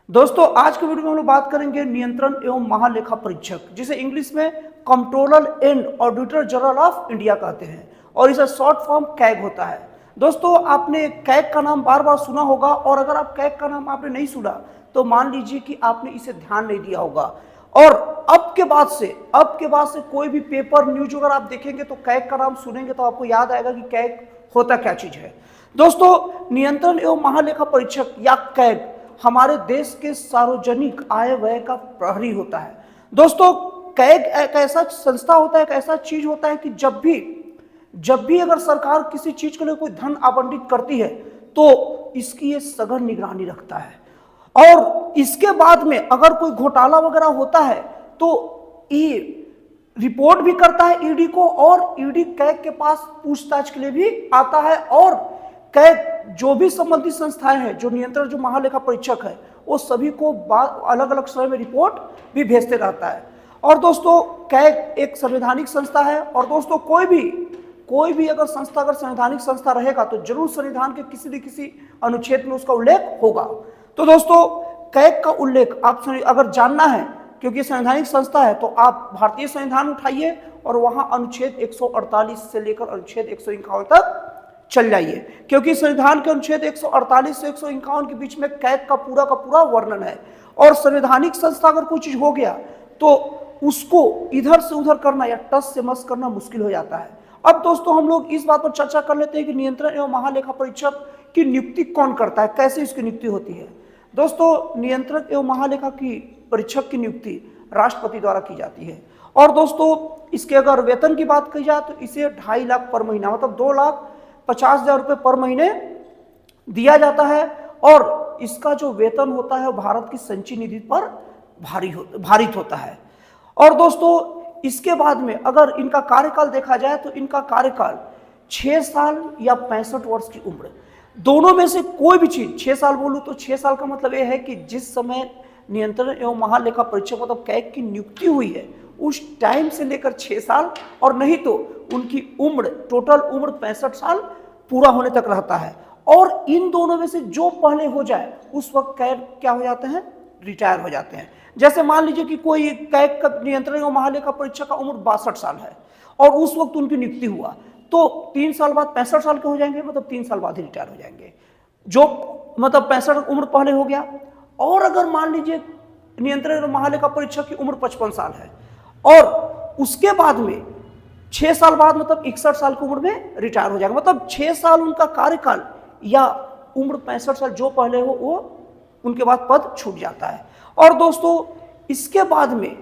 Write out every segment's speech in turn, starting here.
दोस्तों आज के वीडियो में हम लोग बात करेंगे नियंत्रण एवं महालेखा परीक्षक, जिसे इंग्लिश में controller and auditor general of India कहते हैं और इसे शॉर्ट फॉर्म कैग होता है। दोस्तों आपने कैग का नाम बार बार सुना होगा और अगर आप कैग का नाम आपने नहीं सुना तो मान लीजिए कि आपने इसे ध्यान नहीं दिया होगा। और अब के बाद से कोई भी पेपर न्यूज अगर आप देखेंगे तो कैग का नाम सुनेंगे तो आपको याद आएगा कि कैग होता क्या चीज है। दोस्तों नियंत्रण एवं महालेखा परीक्षक या कैग हमारे देश के सार्वजनिक आय व्यय का प्रहरी होता है। दोस्तों कैग एक ऐसा संस्था होता है, एक ऐसा चीज होता है कि जब भी अगर सरकार किसी चीज के लिए कोई धन आवंटित करती है तो इसकी ये सघन निगरानी रखता है और इसके बाद में अगर कोई घोटाला वगैरह होता है तो ये रिपोर्ट भी करता है ईडी को और ईडी कैग के पास पूछताछ के लिए भी आता है और कैग जो भी संबंधित संस्थाएं हैं, जो नियंत्रण जो महालेखा परीक्षक है, वो सभी को अलग अलग समय में रिपोर्ट भी भेजते रहता है। और दोस्तों कैग एक संवैधानिक संस्था है और दोस्तों कोई भी अगर संवैधानिक संस्था रहेगा तो जरूर संविधान के किसी न किसी अनुच्छेद में उसका उल्लेख होगा। तो दोस्तों कैग का उल्लेख आप अगर जानना है, क्योंकि संवैधानिक संस्था है, तो आप भारतीय संविधान उठाइए और वहां अनुच्छेद 148 से लेकर अनुच्छेद 151 तक चल जाइए, क्योंकि संविधान के अनुच्छेद 148 से 151 के बीच में कैग का पूरा वर्णन है। और संवैधानिक संस्था अगर कोई चीज हो गया तो उसको इधर से उधर करना या टस से मस करना मुश्किल हो जाता है। अब दोस्तों हम लोग इस बात पर चर्चा कर लेते हैं कि नियंत्रण एवं महालेखा परीक्षक की नियुक्ति कौन करता है, कैसे इसकी नियुक्ति होती है। दोस्तों नियंत्रण एवं महालेखा की परीक्षक की नियुक्ति राष्ट्रपति द्वारा की जाती है और दोस्तों इसके अगर वेतन की बात की जाए तो इसे 2.5 लाख पर महीना, मतलब 2,50,000 रुपये पर महीने दिया जाता है और इसका जो वेतन होता है भारत की संचयी निधि पर भारित होता है। और दोस्तों इसके बाद में अगर इनका कार्यकाल देखा जाए तो इनका कार्यकाल 6 साल या 65 वर्ष की उम्र, दोनों में से कोई भी चीज। 6 साल बोलूं तो 6 साल का मतलब यह है कि जिस समय नियंत्रण एवं महालेखा परीक्षक मतलब कैग की नियुक्ति हुई है उस टाइम से लेकर 6 साल, और नहीं तो उनकी उम्र टोटल उम्र 65 साल पूरा होने तक रहता है। और इन दोनों में से जो पहले हो जाए उस वक्त कैग क्या हो जाते हैं, रिटायर हो जाते हैं। जैसे मान लीजिए कि कोई कैग का नियंत्रण एवं महालेखा परीक्षक का उम्र 62 साल है और उस वक्त उनकी नियुक्ति हुआ तो 3 साल बाद 65 साल के हो जाएंगे, मतलब 3 साल बाद ही रिटायर हो जाएंगे, जो मतलब 65 उम्र पहले हो गया। और अगर मान लीजिए नियंत्रण एवं महालेखा परीक्षक की उम्र 55 साल है और उसके बाद में 6 साल बाद मतलब 61 साल की उम्र में रिटायर हो जाएगा, मतलब 6 साल उनका कार्यकाल या उम्र 65 साल जो पहले हो वो उनके बाद पद छूट जाता है। और दोस्तों इसके बाद में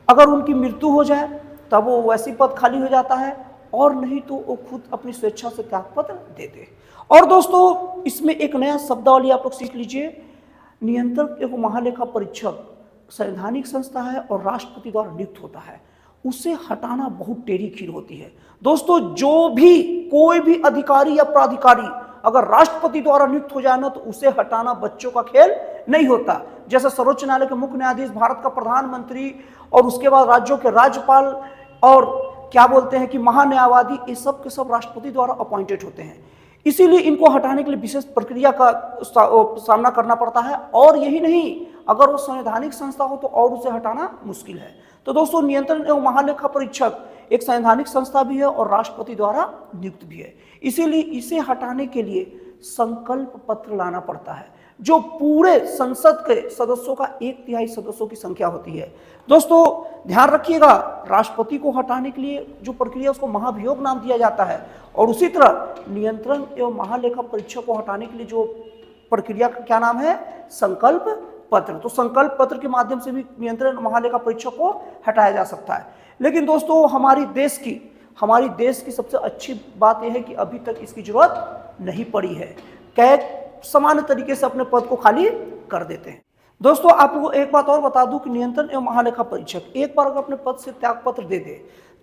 अगर उनकी मृत्यु हो जाए तब वो वैसी पद खाली हो जाता है और नहीं तो वो खुद अपनी स्वेच्छा से त्यागपत्र दे दे। और दोस्तों इसमें एक नया शब्दावली आप लोग सीख लीजिए, नियंत्रक एवं महालेखा परीक्षक संवैधानिक संस्था है और राष्ट्रपति द्वारा नियुक्त होता है, उसे हटाना बहुत टेढ़ी खीर होती है। दोस्तों जो भी कोई भी अधिकारी या प्राधिकारी अगर राष्ट्रपति द्वारा नियुक्त हो जाए ना तो उसे हटाना बच्चों का खेल नहीं होता। जैसे सर्वोच्च न्यायालय के मुख्य न्यायाधीश, भारत का प्रधानमंत्री और उसके बाद राज्यों के राज्यपाल और क्या बोलते हैं कि महान्यायवादी, ये सब के सब राष्ट्रपति द्वारा अपॉइंटेड होते हैं, इसीलिए इनको हटाने के लिए विशेष प्रक्रिया का सामना करना पड़ता है। और यही नहीं, अगर वो संवैधानिक संस्था हो तो और उसे हटाना मुश्किल है। तो दोस्तों नियंत्रण एवं महालेखा परीक्षक एक संवैधानिक संस्था भी है और राष्ट्रपति द्वारा नियुक्त भी है, इसीलिए इसे हटाने के लिए संकल्प पत्र लाना पड़ता है जो पूरे संसद के सदस्यों का 1/3 सदस्यों की संख्या होती है। दोस्तों ध्यान रखिएगा, राष्ट्रपति को हटाने के लिए जो प्रक्रिया उसको महाभियोग नाम दिया जाता है और उसी तरह नियंत्रण एवं महालेखा परीक्षक को हटाने के लिए जो प्रक्रिया का क्या नाम है, संकल्प पत्र। तो संकल्प पत्र के माध्यम से भी नियंत्रण महालेखा परीक्षक को हटाया जा सकता है। लेकिन दोस्तों हमारी देश की सबसे अच्छी बात यह है कि अभी तक इसकी जरूरत नहीं पड़ी है, कैग सामान्य तरीके से अपने पद को खाली कर देते हैं। दोस्तों आपको एक बात और बता दूं कि नियंत्रण एवं महालेखा परीक्षक एक बार अगर अपने पद से त्यागपत्र दे दे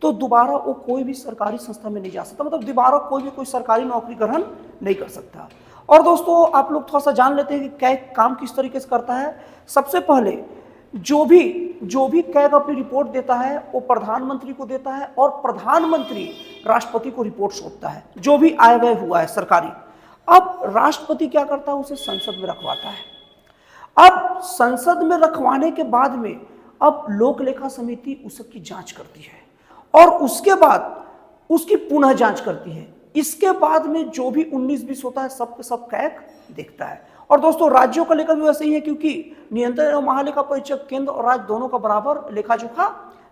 तो दोबारा वो कोई भी सरकारी संस्था में नहीं जा सकता, मतलब दोबारा कोई सरकारी नौकरी ग्रहण नहीं कर सकता। और दोस्तों आप लोग थोड़ा सा जान लेते हैं कि कैग काम किस तरीके से करता है। सबसे पहले जो भी कैग अपनी रिपोर्ट देता है वो प्रधानमंत्री को देता है और प्रधानमंत्री राष्ट्रपति को रिपोर्ट सौंपता है जो भी आय व्यय हुआ है सरकारी। अब राष्ट्रपति क्या करता है, उसे संसद में रखवाता है। अब संसद में रखवाने के बाद में अब लोक लेखा समिति उसकी जांच करती है और उसके बाद उसकी पुनः जांच करती है। इसके बाद में जो भी 19-20 होता है सब के सब कैग देखता है। और दोस्तों राज्यों का लेखा भी वैसे ही है, क्योंकि नियंत्रण एवं महालेखा परीक्षक केंद्र और राज्य दोनों का बराबर लेखा जोखा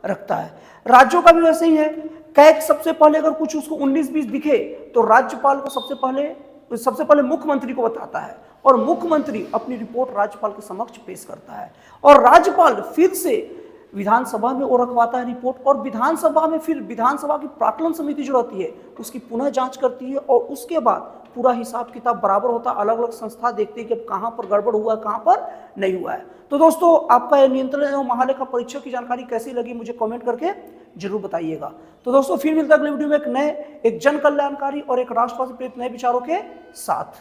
रखता है। राज्यों का भी वैसे ही है, कैग सबसे पहले अगर कुछ उसको 19-20 दिखे तो राज्यपाल को सबसे पहले मुख्यमंत्री को बताता है और मुख्यमंत्री अपनी रिपोर्ट राज्यपाल के समक्ष पेश करता है और राज्यपाल फिर से विधानसभा में वो रखवाता है रिपोर्ट और विधानसभा में फिर विधानसभा की प्राक्कलन समिति जो रहती है उसकी पुनः जांच करती है और उसके बाद पूरा हिसाब किताब बराबर होता है। अलग अलग संस्था देखती है कि अब कहां पर गड़बड़ हुआ है, कहां पर नहीं हुआ है। तो दोस्तों आपका नियंत्रण एवं महालेखा परीक्षक की जानकारी कैसी लगी मुझे कमेंट करके जरूर बताइएगा। तो दोस्तों फिर मिलता है अगले वीडियो में एक जन कल्याणकारी और एक राष्ट्रवादी प्रेरित नए विचारों के साथ।